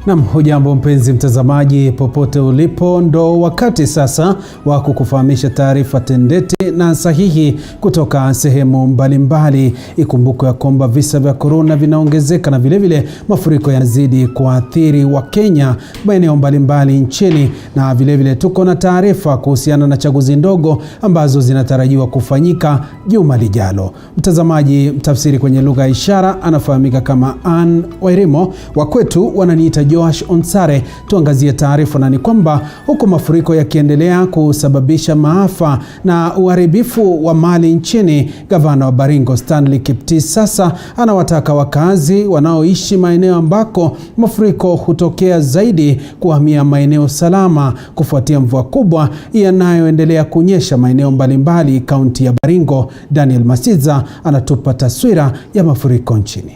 Na hujambo mpenzi mtazamaji popote ulipo, ndo wakati sasa wa kukufahamisha taarifa tendeti na sahihi kutoka sehemu mbalimbali. Ikumbuke ya kwamba visa vya corona vinaongezeka na vile mafuriko yanazidi kuathiri wa Kenya maeneo mbalimbali nchini, na vile tuko na taarifa kuhusiana na chaguzi ndogo ambazo zinatarajiwa kufanyika juma lijalo. Mtazamaji, mtafsiri kwenye lugha ya ishara anafahamika kama Ann Wairimo, wa kwetu wananiita Joash Onsare. Tuangazie taarifa na ni kwamba huku mafuriko yakiendelea kusababisha maafa na uharibifu wa mali nchini, gavana wa Baringo Stanley Kipti sasa anawataka wakazi wanaoishi maeneo ambako mafuriko hutokea zaidi kuhamia maeneo salama kufuatia mvua kubwa yanayoendelea kunyesha maeneo mbalimbali kaunti ya Baringo. Daniel Masiza anatupa taswira ya mafuriko nchini.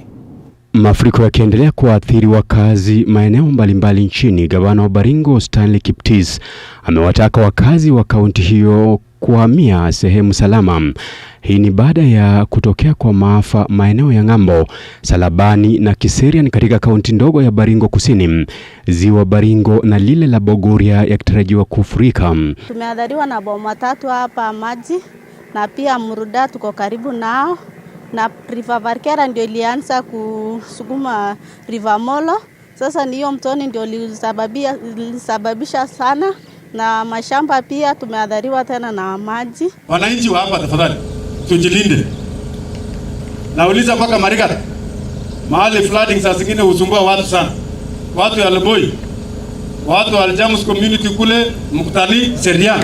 Mafuriko yakiendelea kuathiri wakazi maeneo mbalimbali nchini, gavana wa Baringo Stanley Kipti amewataka wakazi wa kaunti hiyo kuhamia sehemu salama. Hii ni baada ya kutokea kwa maafa maeneo ya Ng'ambo, Salabani na Kiserian katika kaunti ndogo ya Baringo Kusini, ziwa Baringo na lile la Bogoria yakitarajiwa kufurika. Tumeadhariwa na bomu 3 hapa maji, na pia Muruda tuko karibu nao, na River Varkera ndio ilianza kusukuma River Molo. Sasa ni hiyo mtoni ndio ilisababisha sana, na mashamba pia tumeadhariwa tena na maji. Wananchi wa hapa tafadhali tujilinde. Nauliza mpaka Marigat, mahali flooding saa zingine husumbua watu sana. Watu ya Leboi, watu wa Aljamus community kule Mkutani, Serian,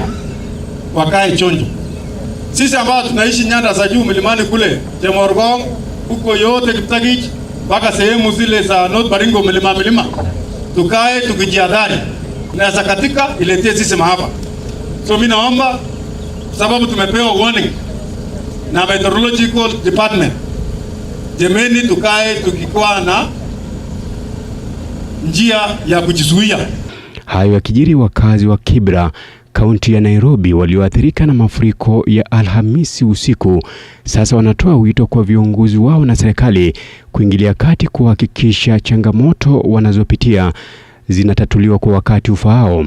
wakae chonjo. Sisi ambao tunaishi nyanda za juu milimani kule Temorgong, huko yote Kiptagich, mpaka sehemu zile za North Baringo milima, tukae tukijihadhari. Na katika iletee sisi maafa. So mimi naomba, sababu tumepewa warning na meteorological department, jemeni tukae tukikuwa na njia ya kujizuia. Hayo yakijiri, wakazi wa Kibra, kaunti ya Nairobi, walioathirika na mafuriko ya Alhamisi usiku sasa wanatoa wito kwa viongozi wao na serikali kuingilia kati kuhakikisha changamoto wanazopitia zinatatuliwa kwa wakati ufaao.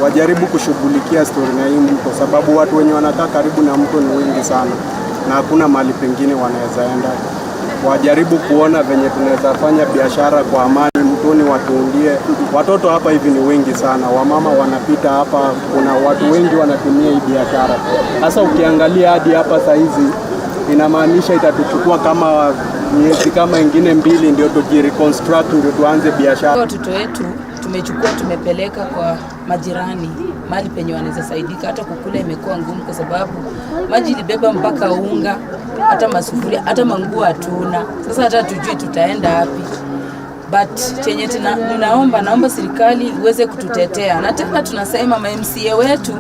Wajaribu kushughulikia story na hii kwa sababu watu wenye wanakaa karibu na mto ni wengi sana na hakuna mahali pengine wanaweza enda. Wajaribu kuona venye tunaweza fanya biashara kwa amani mtoni, watuungie. Watoto hapa hivi ni wengi sana, wamama wanapita hapa, kuna watu wengi wanatumia hii biashara. Sasa ukiangalia hadi hapa saa hizi inamaanisha itatuchukua kama miezi kama ingine 2 ndio tujireconstruct ndio tuanze biashara. Watoto wetu tumepeleka kwa majirani mahali penye wanaweza saidika. Hata kukula imekuwa ngumu kwa sababu maji ilibeba mpaka unga, hata masufuria, hata manguo hatuna. Sasa hata tujui tutaenda wapi. But chenye naomba serikali iweze kututetea. Na tena tunasema MCA wetu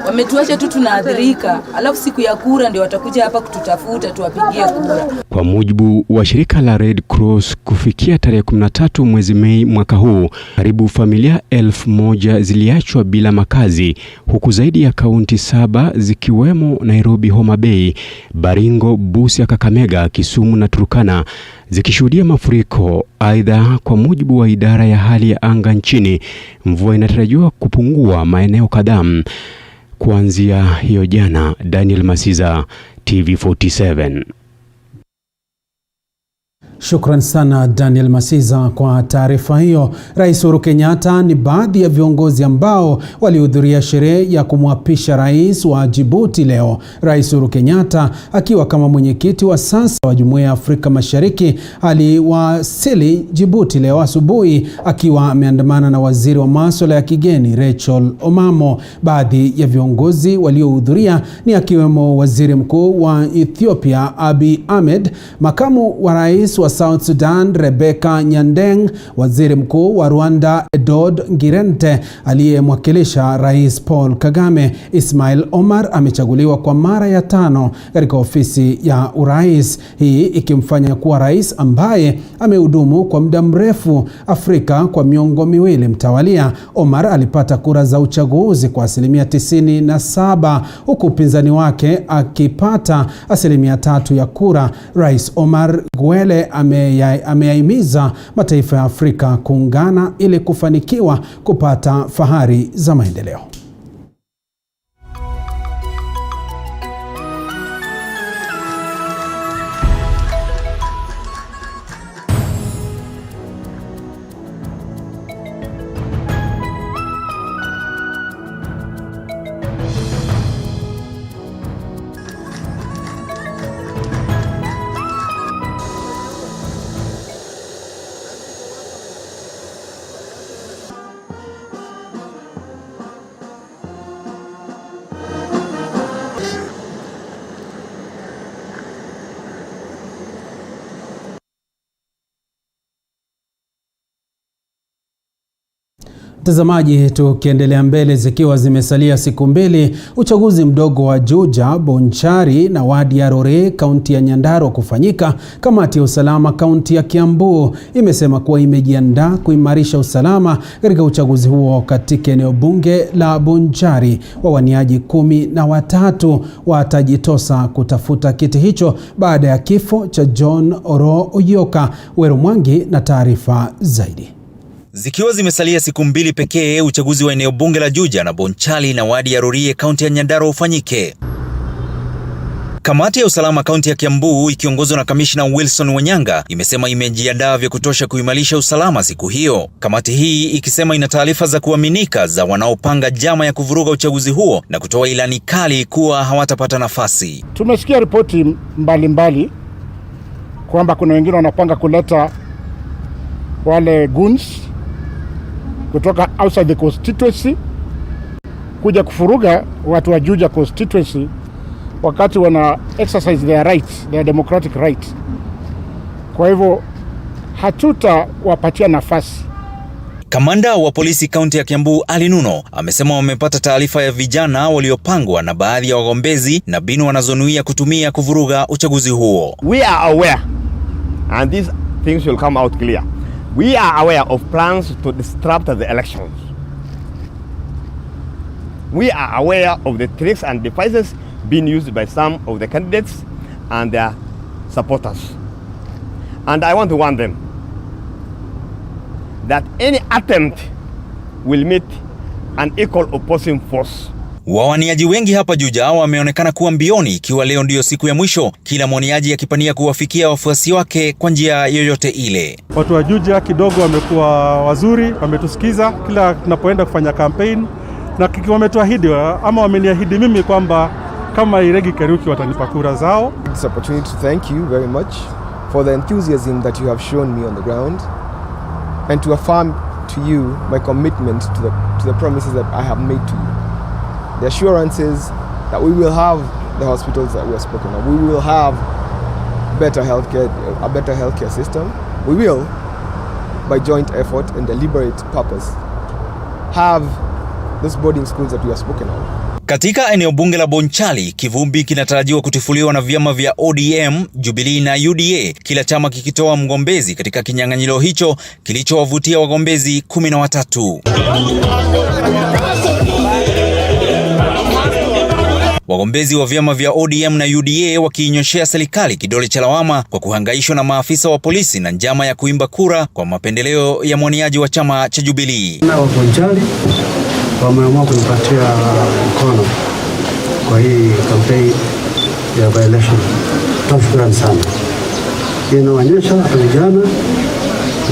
wametuacha tu tunaadhirika, alafu siku ya kura ndio watakuja hapa kututafuta tuwapigie kura. Kwa mujibu wa shirika la Red Cross, kufikia tarehe 13 mwezi Mei mwaka huu, karibu familia 1000 ziliachwa bila makazi, huku zaidi ya kaunti 7 zikiwemo Nairobi, Homa Bay, Baringo, Busia, Kakamega, Kisumu na Turkana zikishuhudia mafuriko. Aidha, kwa mujibu wa idara ya hali ya anga nchini, mvua inatarajiwa kupungua maeneo kadhaa kuanzia hiyo jana. Daniel Masiza, TV47. Shukran sana Daniel Masiza kwa taarifa hiyo. Rais Uhuru Kenyatta ni baadhi ya viongozi ambao walihudhuria sherehe ya kumwapisha rais wa Djibouti leo. Rais Uhuru Kenyatta akiwa kama mwenyekiti wa sasa wa Jumuiya ya Afrika Mashariki aliwasili Djibouti leo asubuhi akiwa ameandamana na waziri wa masuala ya kigeni Rachel Omamo. Baadhi ya viongozi waliohudhuria ni akiwemo waziri mkuu wa Ethiopia Abiy Ahmed, makamu wa rais wa South Sudan Rebecca Nyandeng, waziri mkuu wa Rwanda Edward Ngirente aliyemwakilisha Rais Paul Kagame. Ismail Omar amechaguliwa kwa mara ya 5 katika ofisi ya urais, hii ikimfanya kuwa rais ambaye amehudumu kwa muda mrefu Afrika kwa miongo 2 mtawalia. Omar alipata kura za uchaguzi kwa 97%, huku upinzani wake akipata 3% ya kura. Rais Omar Gwele ameyahimiza mataifa ya Afrika kuungana ili kufanikiwa kupata fahari za maendeleo. Mtazamaji, tukiendelea mbele, zikiwa zimesalia siku mbili uchaguzi mdogo wa Juja, Bonchari na wadi ya Rore kaunti ya Nyandarua kufanyika, kamati ya usalama kaunti ya Kiambu imesema kuwa imejiandaa kuimarisha usalama katika uchaguzi huo katika eneo bunge la Bonchari. Wawaniaji 13 watajitosa kutafuta kiti hicho baada ya kifo cha John Oro Oyoka. Weru Mwangi na taarifa zaidi. Zikiwa zimesalia siku mbili pekee uchaguzi wa eneo bunge la Juja na Bonchari na wadi ya Rore kaunti ya Nyandarua ufanyike, kamati ya usalama kaunti ya Kiambu ikiongozwa na kamishna Wilson Wanyanga imesema imejiandaa vya kutosha kuimarisha usalama siku hiyo. Kamati hii ikisema ina taarifa za kuaminika za wanaopanga njama ya kuvuruga uchaguzi huo na kutoa ilani kali kuwa hawatapata nafasi. Tumesikia ripoti mbalimbali kwamba kuna wengine wanapanga kuleta wale goons kutoka outside the constituency kuja kufuruga watu wa Juja constituency wakati wana exercise their rights, their democratic rights. Kwa hivyo hatutawapatia nafasi. Kamanda wa polisi kaunti ya Kiambu Ali Nuno amesema wamepata taarifa ya vijana waliopangwa na baadhi ya wagombezi na mbinu wanazonuia kutumia kuvuruga uchaguzi huo. We are aware and these things will come out clear. We are aware of plans to disrupt the elections. We are aware of the tricks and devices being used by some of the candidates and their supporters. And I want to warn them that any attempt will meet an equal opposing force. Wawaniaji wengi hapa Juja wameonekana kuwa mbioni, ikiwa leo ndio siku ya mwisho, kila mwaniaji akipania kuwafikia wafuasi wake kwa njia yoyote ile. Watu wa Juja kidogo wamekuwa wazuri, wametusikiza kila tunapoenda kufanya campaign, na wametuahidi ama wameniahidi mimi kwamba kama Iregi Kariuki watanipa kura zao. This opportunity to thank you very much for the enthusiasm that you have shown me on the ground and to affirm to you my commitment to the promises that I have made to you. The assurances that we will have the hospitals that we have spoken of. We will have a better healthcare system. We will, by joint effort and deliberate purpose, have those boarding schools that we have spoken of. Katika eneo bunge la Bonchari, kivumbi kinatarajiwa kutifuliwa na vyama vya ODM, Jubilee na UDA, kila chama kikitoa mgombezi katika kinyang'anyiro hicho kilichowavutia wagombezi 13. Wagombezi wa vyama vya ODM na UDA wakiinyoshea serikali kidole cha lawama kwa kuhangaishwa na maafisa wa polisi na njama ya kuimba kura kwa mapendeleo ya mwaniaji wa chama cha Jubilee. Na Bonchari wameamua kunipatia mkono kwa hii campaign ya by-election. Tunashukuru sana. Inaonyesha hata vijana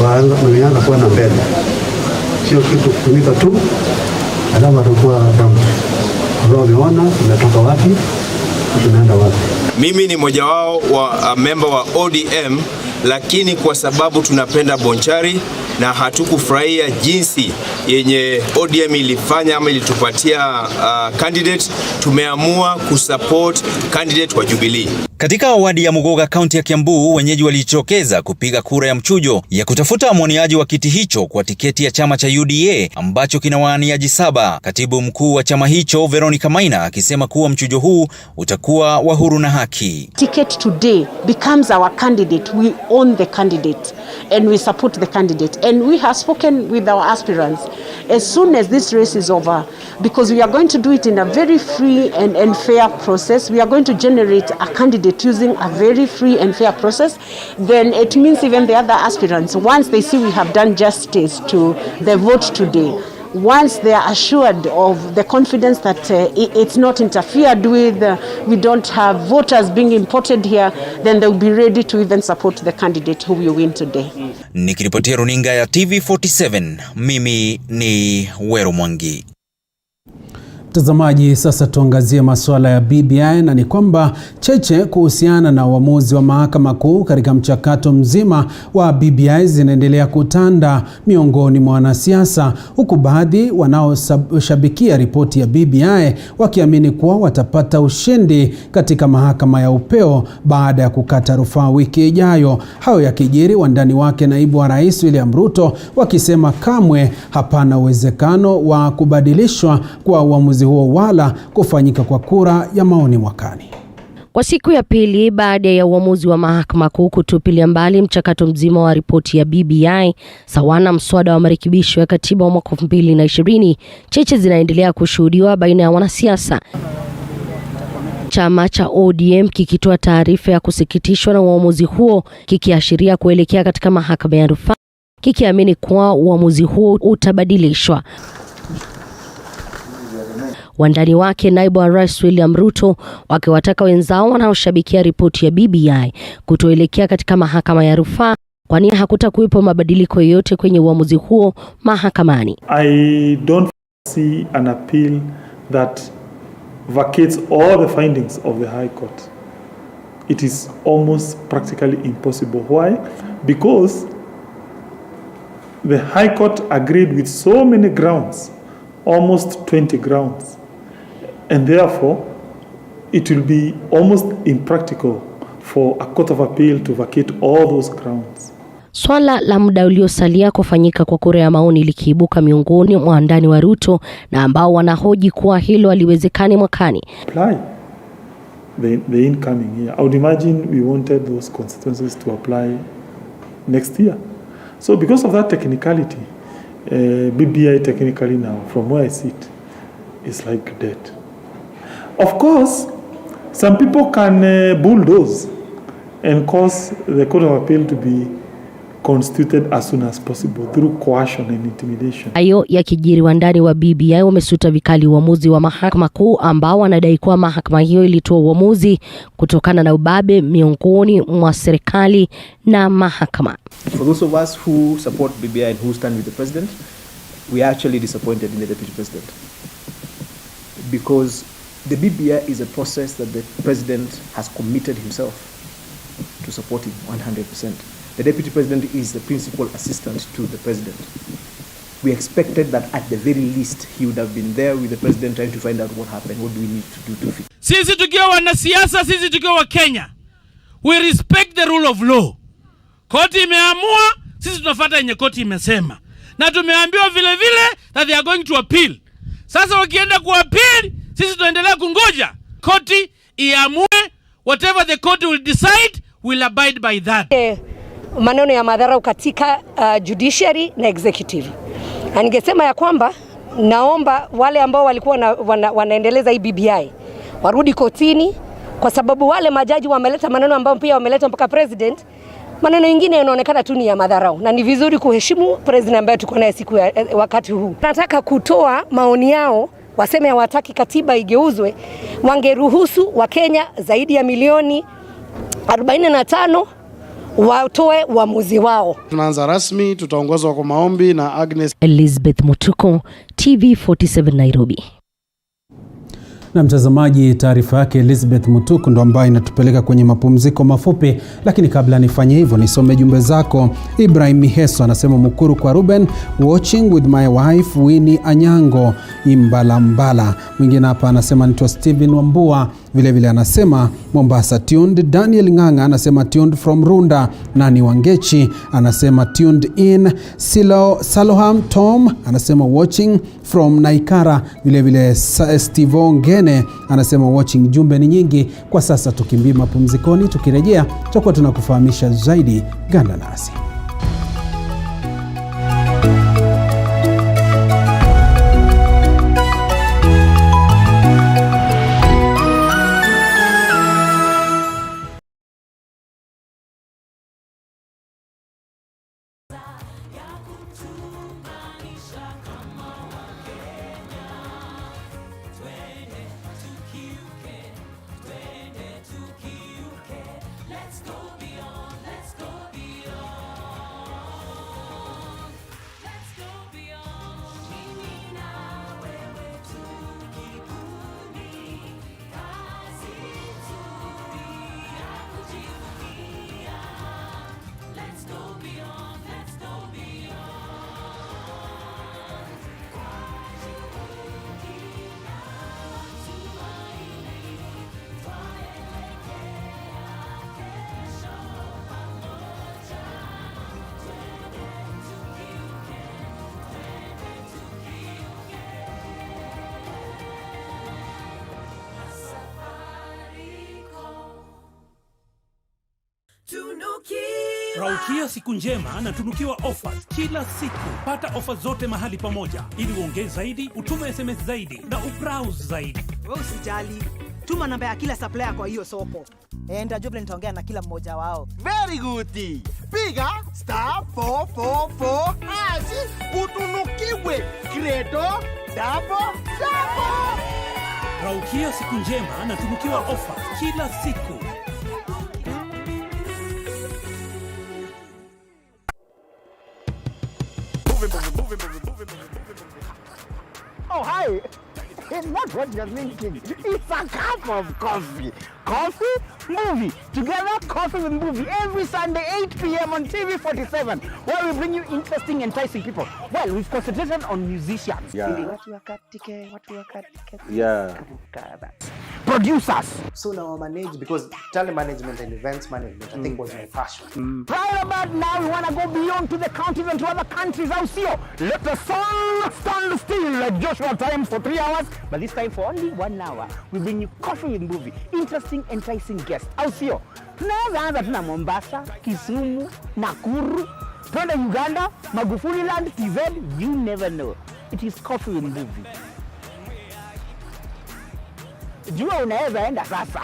wameanza kuwa na mbele. Sio kitu kutumika tu, alafu atakuwa damu. Unaona tunatoka wapi, tunaenda wapi. Mimi ni mmoja wao wa member wa ODM, lakini kwa sababu tunapenda Bonchari na hatukufurahia jinsi yenye ODM ilifanya ama ilitupatia candidate, tumeamua kusupport candidate wa Jubilee. Katika wadi ya Mugoga kaunti ya Kiambu, wenyeji walichokeza kupiga kura ya mchujo ya kutafuta mwaniaji wa kiti hicho kwa tiketi ya chama cha UDA ambacho kina waaniaji 7. Katibu mkuu wa chama hicho Veronica Maina akisema kuwa mchujo huu utakuwa wa huru na haki. Ticket today becomes our candidate. We own the candidate and we support the candidate, and we have spoken with our aspirants as soon as this race is over, because we are going to do it in a very free and fair process, we are going to generate a candidate using a very free and fair process, then it means even the other aspirants, once they see we have done justice to the vote today, once they are assured of the confidence that it's not interfered with, we don't have voters being imported here, then they'll be ready to even support the candidate who will win today. Nikiripotia runinga ya TV47, mimi ni Wero Mwangi. Mtazamaji, sasa tuangazie masuala ya BBI, na ni kwamba cheche kuhusiana na uamuzi wa mahakama kuu katika mchakato mzima wa BBI zinaendelea kutanda miongoni mwa wanasiasa, huku baadhi wanaoshabikia ripoti ya BBI wakiamini kuwa watapata ushindi katika mahakama ya upeo baada ya kukata rufaa wiki ijayo. Hayo yakijiri, wandani wake naibu wa rais William Ruto wakisema kamwe hapana uwezekano wa kubadilishwa kwa uamuzi huo wala kufanyika kwa kura ya maoni mwakani. Kwa siku ya pili baada ya uamuzi wa mahakama kuu kutupilia mbali mchakato mzima wa ripoti ya BBI sawana mswada wa marekebisho ya katiba wa mwaka 2020, cheche zinaendelea kushuhudiwa baina ya wanasiasa. Chama cha ODM kikitoa taarifa ya kusikitishwa na uamuzi huo, kikiashiria kuelekea katika mahakama ya rufaa, kikiamini kuwa uamuzi huo utabadilishwa. Wandani wake naibu wa rais William Ruto wakiwataka wenzao wanaoshabikia ripoti ya BBI kutoelekea katika mahakama ya rufaa, kwani hakutakuwepo mabadiliko yoyote kwenye uamuzi huo mahakamani. I don't see an appeal that vacates all the findings of the High Court. It is almost practically impossible. Why? Because the High Court agreed with so many grounds, almost 20 grounds. And therefore, it will be almost impractical for a court of appeal to vacate all those grounds. Swala la muda uliosalia kufanyika kwa kura ya maoni likiibuka miongoni mwa wandani wa Ruto na ambao wanahoji kuwa hilo haliwezekani mwakani. Apply the incoming year. I would imagine we wanted those constituencies to apply next year. So because of that technicality, BBI technically now, from where I sit, is like dead. Of course, some people can bulldoze and cause the Court of Appeal to be constituted as soon as possible through coercion and intimidation. Hayo yakijiri, wandani wa BBI wamesuta vikali uamuzi wa mahakama kuu ambao wanadai kuwa mahakama hiyo ilitoa uamuzi kutokana na ubabe miongoni mwa serikali na mahakama. For those of us who support BBI and who stand with the president, we are actually disappointed in the deputy president, because the BBI is a process that the president has committed himself to supporting 100%. The deputy president is the principal assistant to the president. We expected that at the very least he would have been there with the president trying to find out what happened, what do we need to do to fix. Sisi tukiwa wanasiasa, sisi tukiwa wa Kenya, we respect the rule of law. Koti imeamua, sisi tunafuata yenye koti imesema. Na tumeambiwa vile vile that they are going to appeal. Sasa wakienda kuappeal, sisi tunaendelea kungoja koti iamue. Whatever the court will decide, we'll abide by that. Maneno ya madharau katika judiciary na executive. Na ningesema ya kwamba naomba wale ambao walikuwa wanaendeleza hii BBI warudi kotini, kwa sababu wale majaji wameleta maneno ambao pia wameleta mpaka president. Maneno mengine yanaonekana tu ni ya madharau, na ni vizuri kuheshimu president ambaye tuko naye siku ya wakati huu. Nataka kutoa maoni yao, waseme hawataki katiba igeuzwe, wangeruhusu Wakenya zaidi ya milioni 45 watoe uamuzi wao. Tunaanza rasmi, tutaongozwa kwa maombi na Agnes. Elizabeth Mutuko, TV47 Nairobi. Na mtazamaji, taarifa yake Elizabeth Mutuku ndo ambayo inatupeleka kwenye mapumziko mafupi, lakini kabla nifanye hivyo nisome jumbe zako. Ibrahim Miheso anasema mukuru kwa Ruben, watching with my wife Winnie Anyango Imbalambala. Mwingine hapa anasema nitwa Steven Wambua, vile vile anasema Mombasa tuned. Daniel Nganga anasema tuned from Runda. Nani Wangechi anasema tuned in. Saloham Tom anasema watching from Naikara. Vile vile Steve Ngene anasema watching. Jumbe ni nyingi kwa sasa, tukimbie mapumzikoni, tukirejea tutakuwa tunakufahamisha zaidi. Ganda nasi. Raukia siku njema na tunukiwa offers kila siku. Pata offers zote mahali pamoja ili uongee zaidi, utume SMS zaidi na ubrowse zaidi. Wewe usijali. Tuma namba ya kila supplier kwa hiyo soko. Ndio nitaongea na kila mmoja wao. Very good. Piga *444# utunukiwe Credo double. Raukia siku njema na tunukiwa offers kila siku. Oh, hi. It's not what you're thinking. It's a cup of coffee. Coffee, movie. Together, Coffee with Movie. Every Sunday, 8 p.m. on TV 47, where we bring you interesting, enticing people. Well, we've concentrated on musicians. Yeah. Yeah. Producers. So now I manage, because telemanagement and events management, I think was my passion. Right about now, we want to go beyond to the counties and to other countries. Out here, let the sun stand still like Joshua time for 3 hours, but this time for only 1 hour. We bring you Coffee with Movie, interesting, enticing guests. Out here, tunaweza anza tuna Mombasa, Kisumu, Nakuru, twende Uganda, Magufuli Land, TZ, you never know. It is Coffee with Movie. Jua unaweza enda sasa.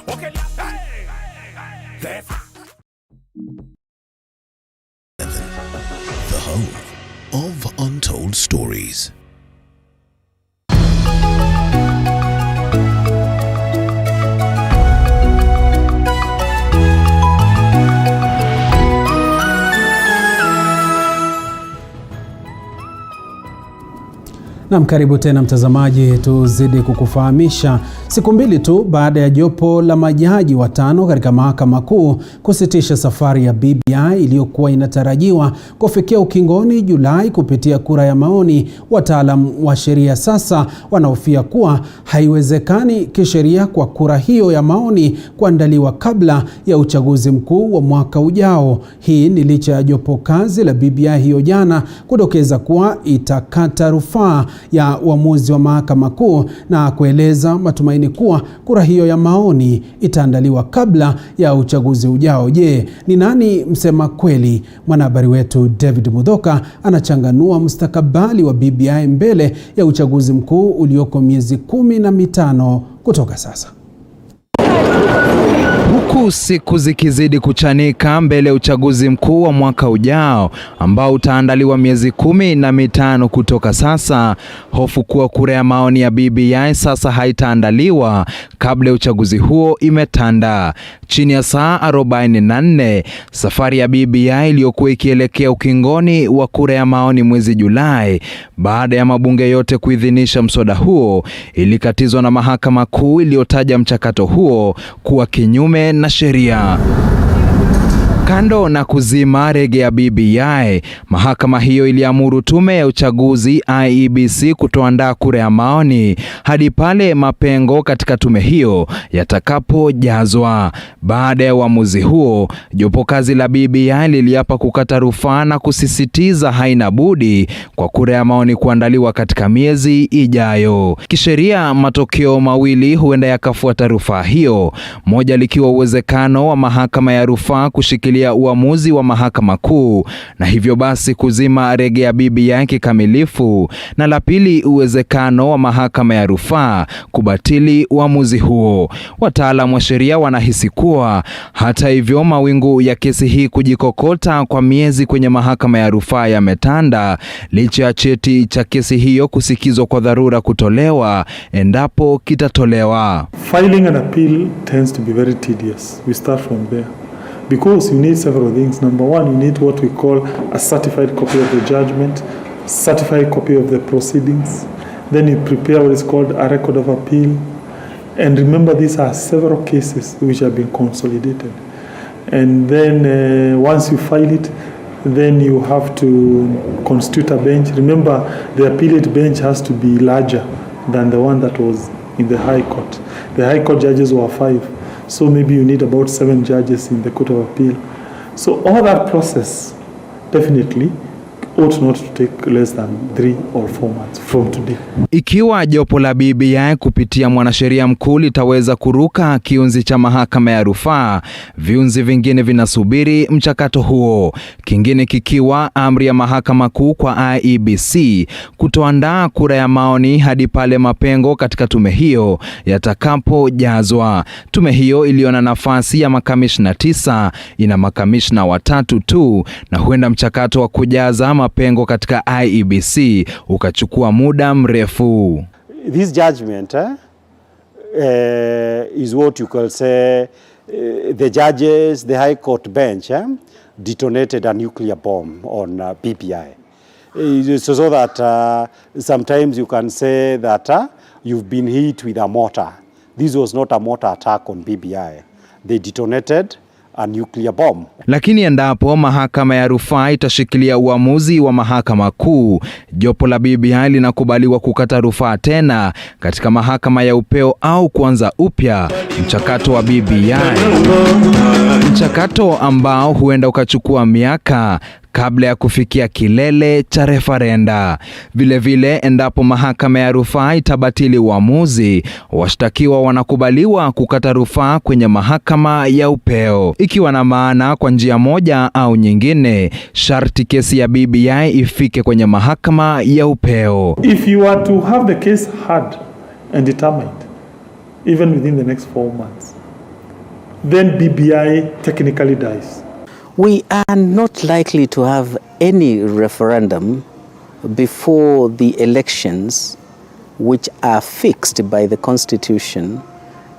Okay. The home of untold stories. Na karibu tena mtazamaji, tuzidi kukufahamisha siku mbili tu baada ya jopo la majaji watano katika mahakama kuu kusitisha safari ya BBI iliyokuwa inatarajiwa kufikia ukingoni Julai kupitia kura ya maoni, wataalamu wa sheria sasa wanahofia kuwa haiwezekani kisheria kwa kura hiyo ya maoni kuandaliwa kabla ya uchaguzi mkuu wa mwaka ujao. Hii ni licha ya jopo kazi la BBI hiyo jana kudokeza kuwa itakata rufaa ya uamuzi wa mahakama kuu na kueleza matumaini kuwa kura hiyo ya maoni itaandaliwa kabla ya uchaguzi ujao. Je, ni nani msema kweli? Mwanahabari wetu David Mudhoka anachanganua mustakabali wa BBI mbele ya uchaguzi mkuu ulioko miezi 15 kutoka sasa. Huku siku zikizidi kuchanika mbele ya uchaguzi mkuu wa mwaka ujao ambao utaandaliwa miezi 15 kutoka sasa, hofu kuwa kura ya maoni ya BBI sasa haitaandaliwa kabla ya uchaguzi huo imetanda. Chini ya saa 44, safari ya BBI iliyokuwa ikielekea ukingoni wa kura ya maoni mwezi Julai baada ya mabunge yote kuidhinisha mswada huo, ilikatizwa na mahakama kuu iliyotaja mchakato huo kuwa kinyume na sheria. Kando na kuzima rege ya BBI, mahakama hiyo iliamuru tume ya uchaguzi IEBC kutoandaa kura ya maoni hadi pale mapengo katika tume hiyo yatakapojazwa. Baada ya uamuzi huo, jopo kazi la BBI liliapa kukata rufaa na kusisitiza haina budi kwa kura ya maoni kuandaliwa katika miezi ijayo. Kisheria, matokeo mawili huenda yakafuata rufaa hiyo, moja likiwa uwezekano wa mahakama ya rufaa kushikilia uamuzi wa mahakama kuu na hivyo basi kuzima rege ya BBI kikamilifu, na la pili uwezekano wa mahakama ya rufaa kubatili uamuzi huo. Wataalamu wa sheria wanahisi kuwa hata hivyo mawingu ya kesi hii kujikokota kwa miezi kwenye mahakama ya rufaa yametanda licha ya cheti cha kesi hiyo kusikizwa kwa dharura kutolewa endapo kitatolewa. Filing an appeal tends to be very tedious. We start from there. Because you need several things. Number one, you need what we call a certified copy of the judgment, certified copy of the proceedings. Then you prepare what is called a record of appeal. And remember, these are several cases which have been consolidated. And then once you file it, then you have to constitute a bench. Remember, the appellate bench has to be larger than the one that was in the High Court. The High Court judges were 5. So maybe you need about 7 judges in the Court of Appeal. So all that process definitely ought not to take less than 3 or 4 months from today. Ikiwa jopo la BBI kupitia mwanasheria mkuu litaweza kuruka kiunzi cha mahakama ya rufaa, viunzi vingine vinasubiri mchakato huo. Kingine kikiwa amri ya mahakama kuu kwa IEBC kutoandaa kura ya maoni hadi pale mapengo katika tume hiyo yatakapojazwa. Tume hiyo iliyo na nafasi ya makamishna 9 ina makamishna 3 tu, na huenda mchakato wa kujaza mapengo katika IEBC ukachukua muda mrefu. This judgment is what you can say the judges, the High Court bench detonated a nuclear bomb on BBI. So that sometimes you can say that you've been hit with a mortar. This was not a mortar attack on BBI. They detonated a nuclear bomb. Lakini endapo mahakama ya rufaa itashikilia uamuzi wa mahakama kuu, jopo la BBI linakubaliwa kukata rufaa tena katika mahakama ya upeo au kuanza upya mchakato wa BBI. Mchakato ambao huenda ukachukua miaka kabla ya kufikia kilele cha referenda. Vile endapo mahakama ya rufaa itabatili uamuzi, washtakiwa wanakubaliwa kukata rufaa kwenye mahakama ya upeo. Ikiwa na maana kwa njia moja au nyingine, sharti kesi ya BBI ifike kwenye mahakama ya upeo. If you are to have the case heard and determined, even within the next 4 months, then BBI technically dies. We are not likely to have any referendum before the elections, which are fixed by the Constitution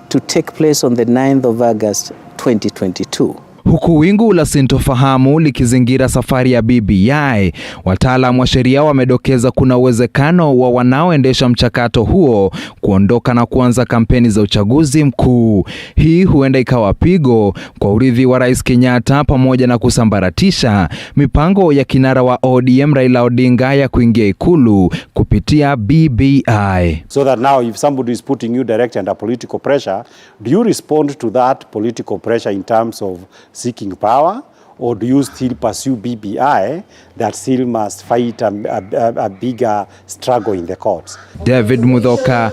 to take place on the 9th of August 2022. Huku wingu la sintofahamu likizingira safari ya BBI, wataalamu wa sheria wamedokeza kuna uwezekano wa wanaoendesha mchakato huo kuondoka na kuanza kampeni za uchaguzi mkuu. Hii huenda ikawa pigo kwa urithi wa Rais Kenyatta pamoja na kusambaratisha mipango ya kinara wa ODM Raila Odinga ya kuingia ikulu kupitia BBI. So that now if somebody is putting you direct under political pressure, do you respond to that political pressure in terms of seeking power, or do you still pursue BBI that still must fight a bigger struggle in the courts? David Mudhoka,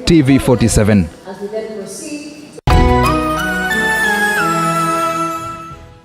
TV 47.